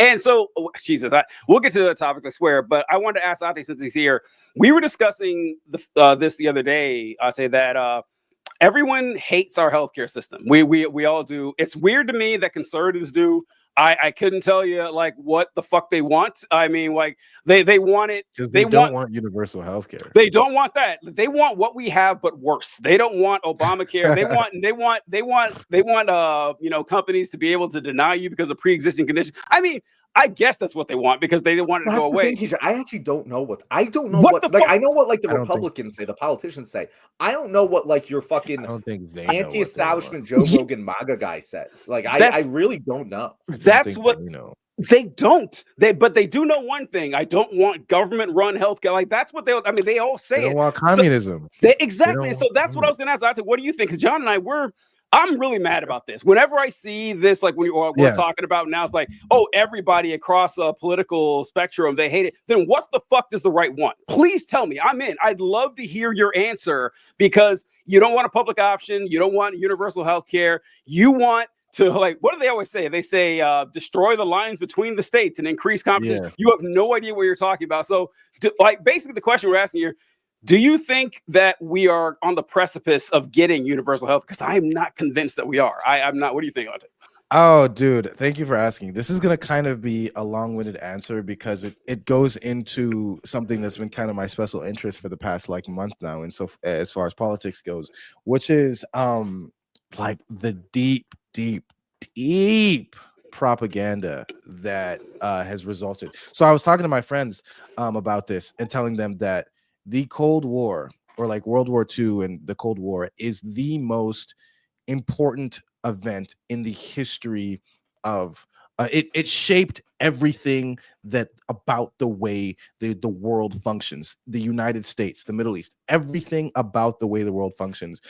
And so, Jesus, we'll get to the topics, I swear. But I wanted to ask Ate, since he's here. We were discussing this the other day, Ate, that everyone hates our healthcare system. We all do. It's weird to me that conservatives do. I couldn't tell you like what the fuck they want. I mean, like they want it. Because They they don't want want universal health care. they don't want that. They want what we have, but worse. They don't want Obamacare. They want companies to be able to deny you because of pre-existing conditions. I mean, I guess that's what they want because they didn't want it to go That's the thing, away. teacher. I actually don't know what I don't know What the like fuck? I know what like the I don't think- Republicans say, the politicians say. I don't know what like your I fucking don't think they know what they anti-establishment want. Joe Rogan MAGA guy says. Like I That's really don't know. I don't that's think what they know. they don't. But they do know one thing. I don't want government-run healthcare. Like that's what I mean, they all They say don't it. want So, communism. exactly. And so want that's what I was going to ask. I said, what do you think? Because John and I'm really mad about this. Whenever I see this, like we're Yeah. talking about now, it's like, oh, everybody across a political spectrum, they hate it. Then what the fuck does the right want? Please tell me. I'm in. I'd love to hear your answer because you don't want a public option. You don't want universal health care. You want to, like, what do they always say? They say destroy the lines between the states and increase competition. Yeah. You have no idea what you're talking about. So, like, basically the question we're asking here, do you think that we are on the precipice of getting universal health? Because I am not convinced that we are. I'm not. What do you think, Ante? Oh, dude, thank you for asking. This is going to kind of be a long-winded answer because it goes into something that's been kind of my special interest for the past like month now. And so as far as politics goes, which is like the deep propaganda that has resulted. So I was talking to my friends about this and telling them that the Cold War, or like World War II and the Cold War, is the most important event in the history of it shaped everything that about the way the world functions. The United States, the Middle East, everything about the way the world functions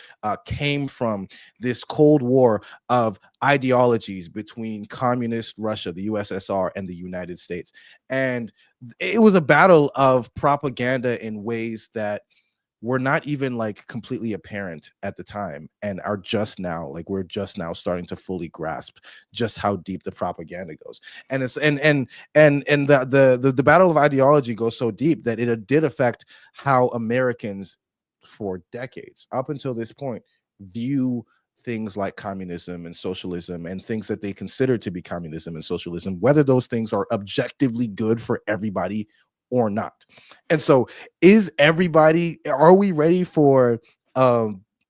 came from this Cold War of ideologies between communist Russia, the USSR, and the United States. And it was a battle of propaganda in ways that were not even like completely apparent at the time and are just now, like, we're just now starting to fully grasp just how deep the propaganda goes. And it's and the battle of ideology goes so deep that it did affect how Americans for decades up until this point view things like communism and socialism and things that they consider to be communism and socialism, whether those things are objectively good for everybody or not. And so are we ready for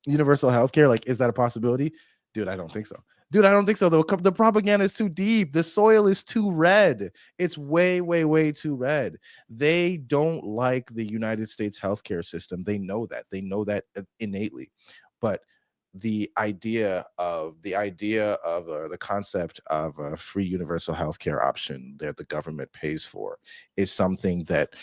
universal healthcare? Like, is that a possibility? Dude, I don't think so. The propaganda is too deep. The soil is too red. It's way too red. They don't like the United States healthcare system. They know that innately. But the idea of the concept of a free universal healthcare option that the government pays for is something that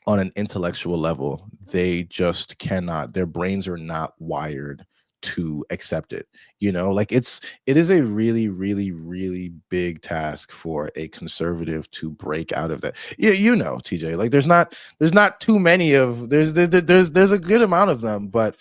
on an intellectual level they just cannot, their brains are not wired to accept it. Like it is a really big task for a conservative to break out of that. TJ, like there's not too many of there's a good amount of them, but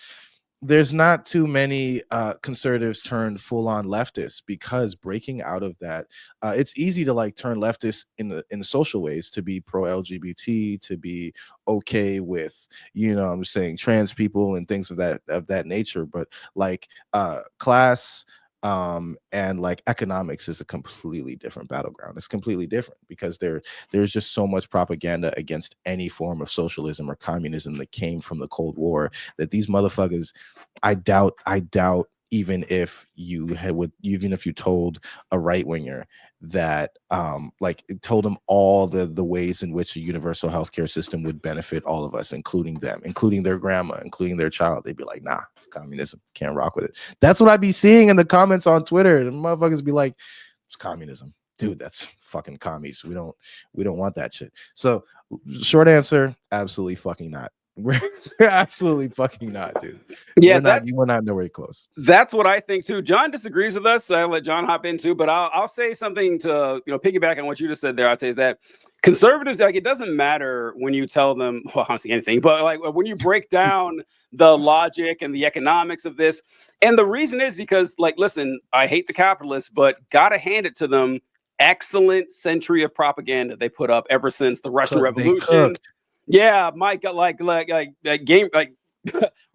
there's not too many conservatives turned full-on leftists, because breaking out of that, it's easy to like turn leftists in the social ways, to be pro-LGBT, to be okay with I'm saying trans people and things of that nature. But like class and like economics is a completely different battleground. It's completely different because there's just so much propaganda against any form of socialism or communism that came from the Cold War that these motherfuckers, I doubt even if you told a right winger that like told them all the ways in which a universal healthcare system would benefit all of us, including them, including their grandma, including their child, they'd be like, nah, it's communism, can't rock with it. That's what I'd be seeing in the comments on Twitter. The motherfuckers be like, it's communism, dude, that's fucking commies. We don't want that shit. So short answer, absolutely fucking not. We're absolutely fucking not, dude. Yeah, we're not nowhere close. That's what I think too. John disagrees with us, so I'll let John hop in too. But I'll say something to piggyback on what you just said there. I'd say is that conservatives, like, it doesn't matter when you tell them, well, I don't see anything, but like when you break down the logic and the economics of this, and the reason is because, like, listen, I hate the capitalists, but gotta hand it to them. excellent century of propaganda they put up ever since the Russian Cooked. They Revolution. cooked. Yeah, Mike, like game, like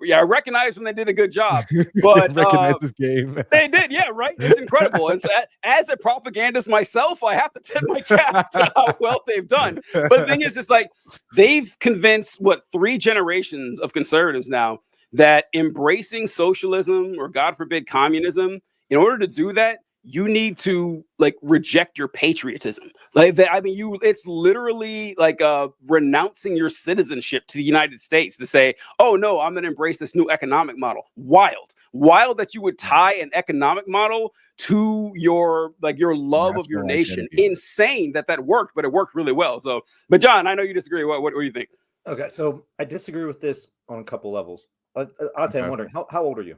yeah, I recognize when they did a good job, but Recognize this game. they did, yeah, right. It's incredible. And so, as a propagandist myself, I have to tip my cap to how well they've done. But the thing is, it's like they've convinced 3 generations of conservatives now that embracing socialism or, God forbid, communism, in order to do that, you need to like reject your patriotism. Like that, I mean, it's literally like renouncing your citizenship to the United States to say, oh no, I'm gonna embrace this new economic model. Wild that you would tie an economic model to your love of your National nation. identity. Insane that worked, but it worked really well. So, but John, I know you disagree. What do you think? Okay, so I disagree with this on a couple levels. I'll tell you, I'm wondering, how old are you?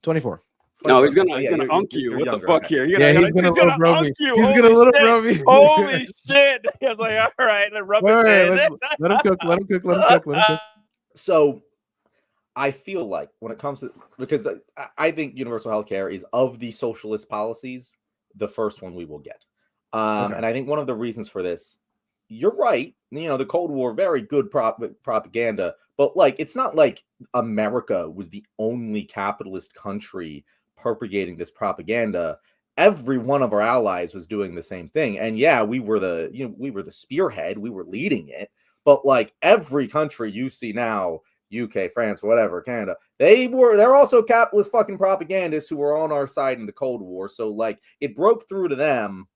24. No, he's gonna you're unk you. you're What the younger, fuck okay. here? He's gonna little bro me. you. He's Holy gonna little shit. bro me. Holy shit! I was like, all right, then rub his Wait, head. let him cook. Let him cook. Let him cook. Let him cook. So I feel like when it comes to, because I think universal healthcare is, of the socialist policies, the first one we will get. Okay. And I think one of the reasons for this, you're right, you know, the Cold War, very good propaganda, but like, it's not like America was the only capitalist country propagating this propaganda. Every one of our allies was doing the same thing. And yeah, we were the spearhead, we were leading it, but like every country you see now, UK, France, whatever, Canada, they're also capitalist fucking propagandists who were on our side in the Cold War. So like, it broke through to them.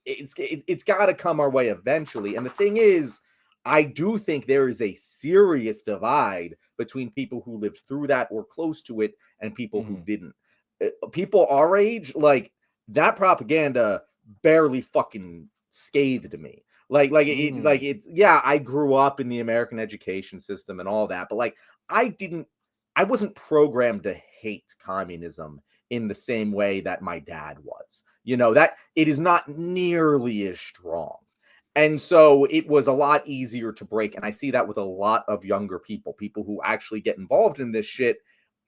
It's got to come our way eventually. And the thing is, I do think there is a serious divide between people who lived through that or close to it and people who didn't. People our age, like, that propaganda barely fucking scathed me. It's, yeah, I grew up in the American education system and all that, but like, I wasn't programmed to hate communism in the same way that my dad was. You know, that it is not nearly as strong. And so it was a lot easier to break. And I see that with a lot of younger people who actually get involved in this shit.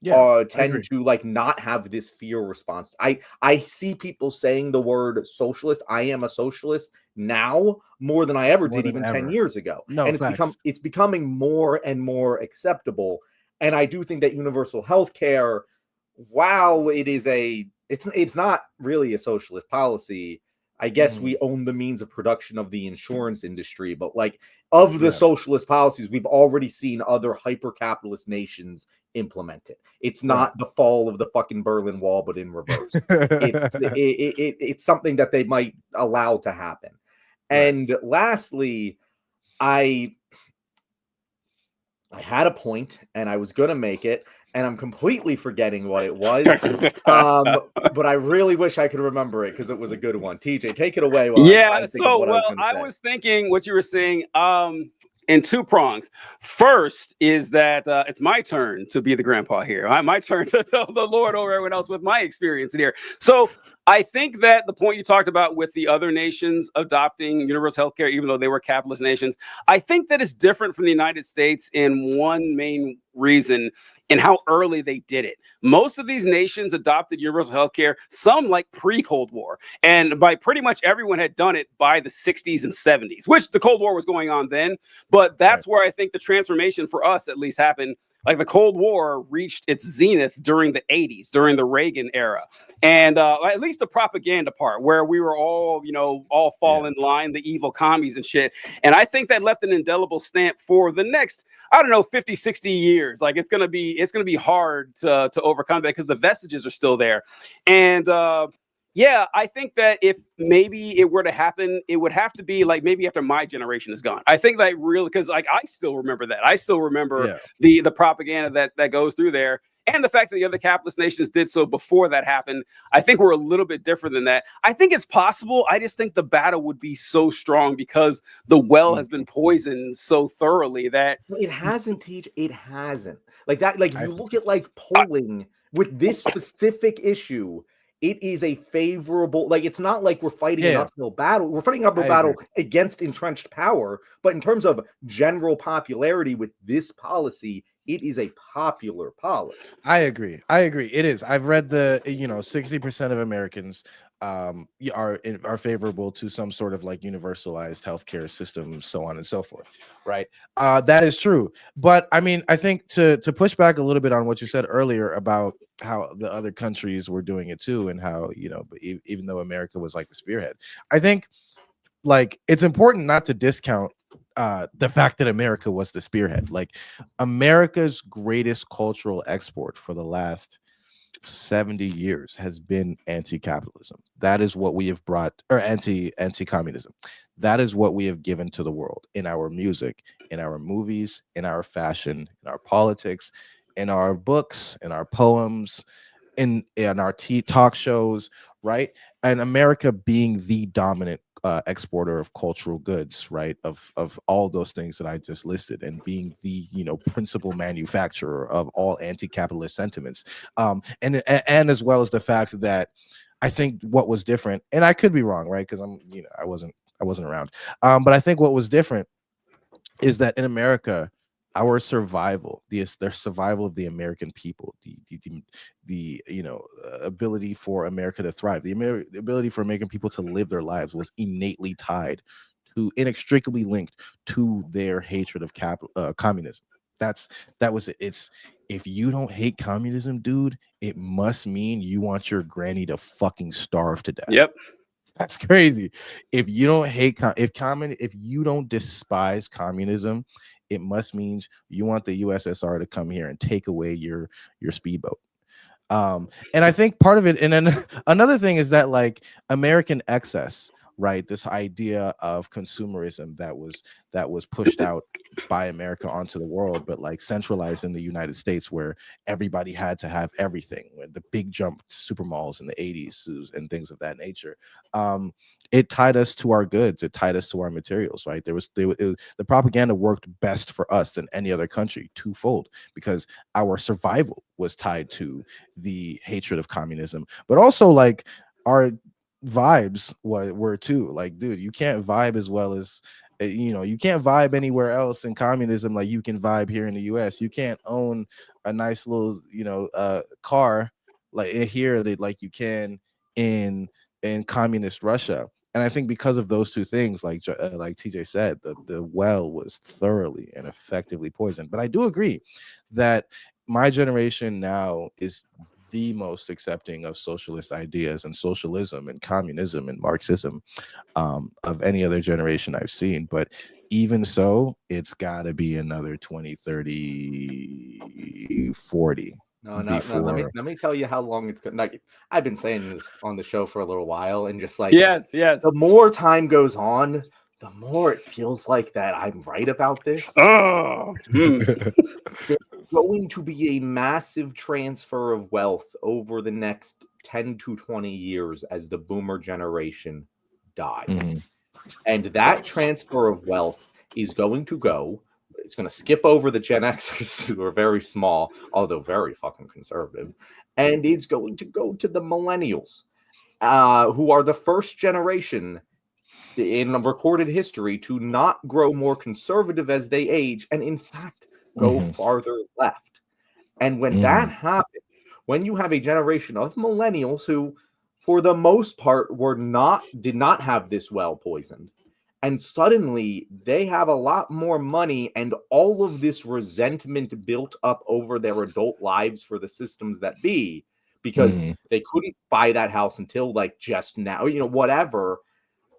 Tend to like not have this fear response. I see people saying the word socialist. I am a socialist now more than I ever did even 10 years ago. No, and it's becoming more and more acceptable. And I do think that universal health care, while it's not really a socialist policy. I guess we own the means of production of the insurance industry, but like, of the socialist policies, we've already seen other hyper-capitalist nations implement it. It's not the fall of the fucking Berlin Wall, but in reverse. It's something that they might allow to happen. And lastly, I had a point and I was going to make it, and I'm completely forgetting what it was. But I really wish I could remember it because it was a good one. TJ, take it away. I was thinking what you were saying in 2 prongs. First is that it's my turn to be the grandpa here. My turn to tell the Lord over everyone else with my experience in here. So I think that the point you talked about with the other nations adopting universal healthcare, even though they were capitalist nations, I think that is different from the United States in one main reason, in how early they did it. Most of these nations adopted universal healthcare, some like pre-Cold War, and by pretty much everyone had done it by the 60s and 70s, which the Cold War was going on then. But that's where I think the transformation for us at least happened. Like, the Cold War reached its zenith during the 80s, during the Reagan era. And at least the propaganda part, where we were all fall in line, the evil commies and shit. And I think that left an indelible stamp for the next, 50, 60 years. Like, it's gonna be hard to overcome that because the vestiges are still there. And I think that if maybe it were to happen, it would have to be like maybe after my generation is gone. I think like really, because like I still remember that. I still remember the propaganda that goes through there. And the fact that the other capitalist nations did so before that happened, I think we're a little bit different than that. I think it's possible. I just think the battle would be so strong because the well has been poisoned so thoroughly that it hasn't. It hasn't. Like that. Like, you look at like polling with this specific issue. It is a favorable, like, it's not like we're fighting an uphill battle. We're fighting an uphill battle against entrenched power. But in terms of general popularity with this policy, it is a popular policy. I agree. It is. I've read 60% of Americans are favorable to some sort of like universalized healthcare system, so on and so forth, right? That is true, but I mean, I think to push back a little bit on what you said earlier about how the other countries were doing it too, and how, you know, but even though America was like the spearhead, I think like it's important not to discount the fact that America was the spearhead. Like America's greatest cultural export for the last 70 years has been anti-capitalism. That is what we have brought, or anti-communism. That is what we have given to the world in our music, in our movies, in our fashion, in our politics, in our books, in our poems, in our talk shows, right? And America being the dominant exporter of cultural goods, right? Of all those things that I just listed, and being the, you know, principal manufacturer of all anti-capitalist sentiments, and as well as the fact that I think what was different, and I could be wrong, right? Because I wasn't around, but I think what was different is that in America, our survival, the survival of the American people, the you know, ability for America to thrive, the ability for American people to live their lives was innately tied to, inextricably linked to their hatred of communism. That was it. It's, if you don't hate communism, dude, it must mean you want your granny to fucking starve to death. Yep. That's crazy. If you don't hate if you don't despise communism, it must means you want the USSR to come here and take away your speedboat. And I think part of it, and then another thing is that like American excess, right? This idea of consumerism that was pushed out by America onto the world, but like centralized in the United States, where everybody had to have everything. The big jump to super malls in the 80s and things of that nature. It tied us to our goods. It tied us to our materials, right? The propaganda worked best for us than any other country, twofold, because our survival was tied to the hatred of communism, but also like our vibes were too. Like, dude, you can't vibe as well as you know, you can't vibe anywhere else in communism like you can vibe here in the US. You can't own a nice little, you know, car like here that like you can in communist Russia. And I think because of those two things, like TJ said, the well was thoroughly and effectively poisoned. But I do agree that my generation now is the most accepting of socialist ideas and socialism and communism and Marxism of any other generation I've seen. But even so, it's got to be another 20, 30, 40 No. before. Let me tell you how long it's going. Like, I've been saying this on the show for a little while, and just like Yes. the more time goes on, the more it feels like that I'm right about this. Oh. There's going to be a massive transfer of wealth over the next 10 to 20 years as the boomer generation dies. Mhm. And that transfer of wealth is going to go. It's going to skip over the Gen Xers, who are very small, although very fucking conservative. And it's going to go to the millennials, who are the first generation in recorded history to not grow more conservative as they age, and in fact, go farther left. And when that happens, when you have a generation of millennials who, for the most part, did not have this well poisoned, and suddenly they have a lot more money and all of this resentment built up over their adult lives for the systems that be, because they couldn't buy that house until like just now, you know, whatever.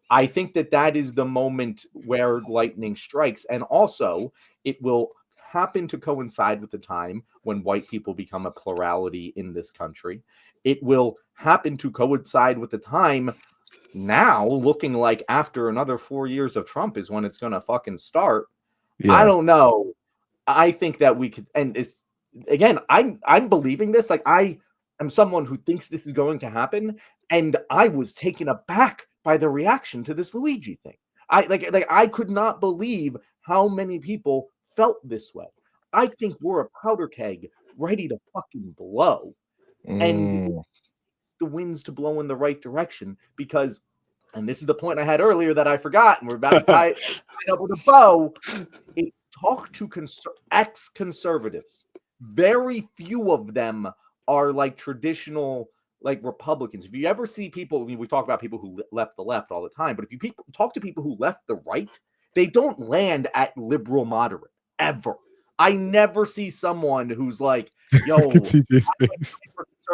I think that that is the moment where lightning strikes. And also, it will happen to coincide with the time when white people become a plurality in this country. It will happen to coincide with the time now, looking like after another 4 years of Trump is when it's going to fucking start. Yeah. I don't know. I think that we could, and it's again, I'm believing this. Like, I am someone who thinks this is going to happen, and I was taken aback by the reaction to this Luigi thing. I could not believe how many people felt this way. I think we're a powder keg ready to fucking blow, and the winds to blow in the right direction, because, and this is the point I had earlier that I forgot, and we're about to tie it up with a bow. Talk to ex-conservatives. Very few of them are like traditional like Republicans, if you ever see people, I mean, we talk about people who left the left all the time, but if you talk to people who left the right, they don't land at liberal moderate ever. I never see someone who's like, yo,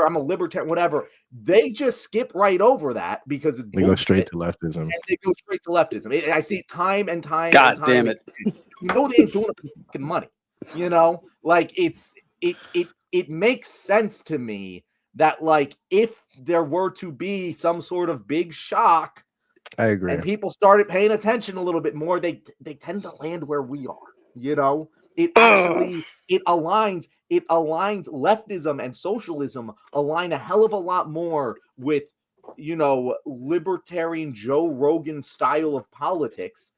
I'm a libertarian, whatever. They just skip right over that because it's They go straight to leftism. And they go straight to leftism. I see it time and time God and time. damn it. You know they ain't doing it for fucking money. You know, like it makes sense to me that like if there were to be some sort of big shock, I agree, and people started paying attention a little bit more, they tend to land where we are. You know, it actually it aligns leftism and socialism align a hell of a lot more with, you know, libertarian Joe Rogan style of politics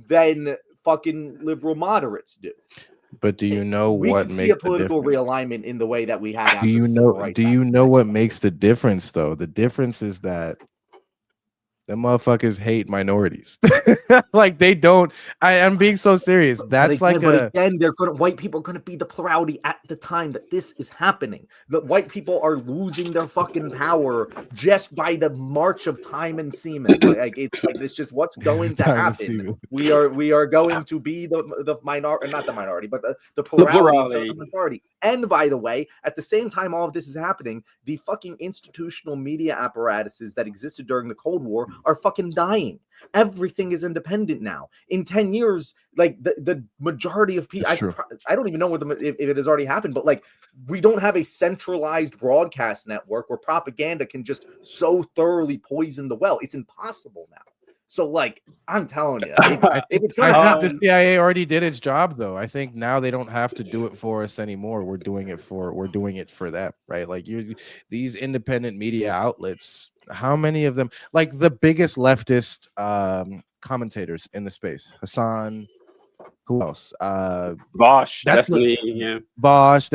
than fucking liberal moderates do. but do you know what makes see a political realignment in the way that we had? Do you know what makes the difference though? The difference is that the motherfuckers hate minorities. Like they don't. I'm being so serious. That's again, white people are going to be the plurality at the time that this is happening. The white people are losing their fucking power just by the march of time and semen. It's just what's going to happen. We are going to be the minority, not the minority, but the plurality of the majority. And by the way, at the same time all of this is happening, the fucking institutional media apparatuses that existed during the Cold War are fucking dying. Everything is independent now. In 10 years, like the majority of people, I don't even know if it has already happened, but like we don't have a centralized broadcast network where propaganda can just so thoroughly poison the well. It's impossible now. So like I'm telling you, I think the CIA already did its job though. I think now they don't have to do it for us anymore. We're doing it for them, right? Like these independent media outlets, how many of them, like the biggest leftist commentators in the space, Hassan, who else? Vosh, Destiny, yeah. Vosh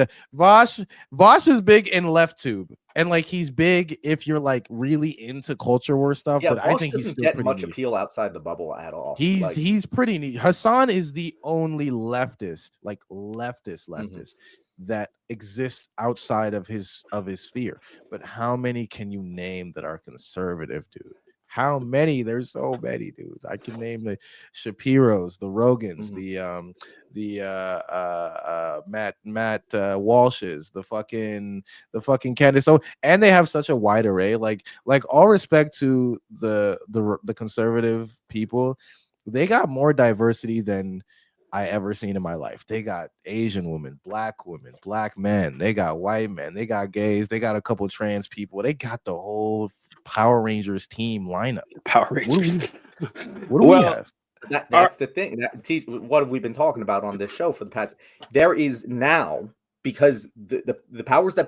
is big in left tube, and like he's big if you're like really into culture war stuff. Yeah, but Vosh I think he's still get pretty much neat. appeal outside the bubble at all. He's pretty neat. Hassan is the only leftist, like leftist that exists outside of his sphere. But how many can you name that are conservative, dude? How many? There's so many, dude. I can name the Shapiros, the Rogans, the Matt Walshes, the fucking Candace. So, and they have such a wide array. Like all respect to the conservative people, they got more diversity than I ever seen in my life. They got Asian women, black men, they got white men, they got gays, they got a couple trans people, they got the whole Power Rangers team lineup. Power Rangers. What do we have? That's the thing. What have we been talking about on this show for the past? There is now, because the powers that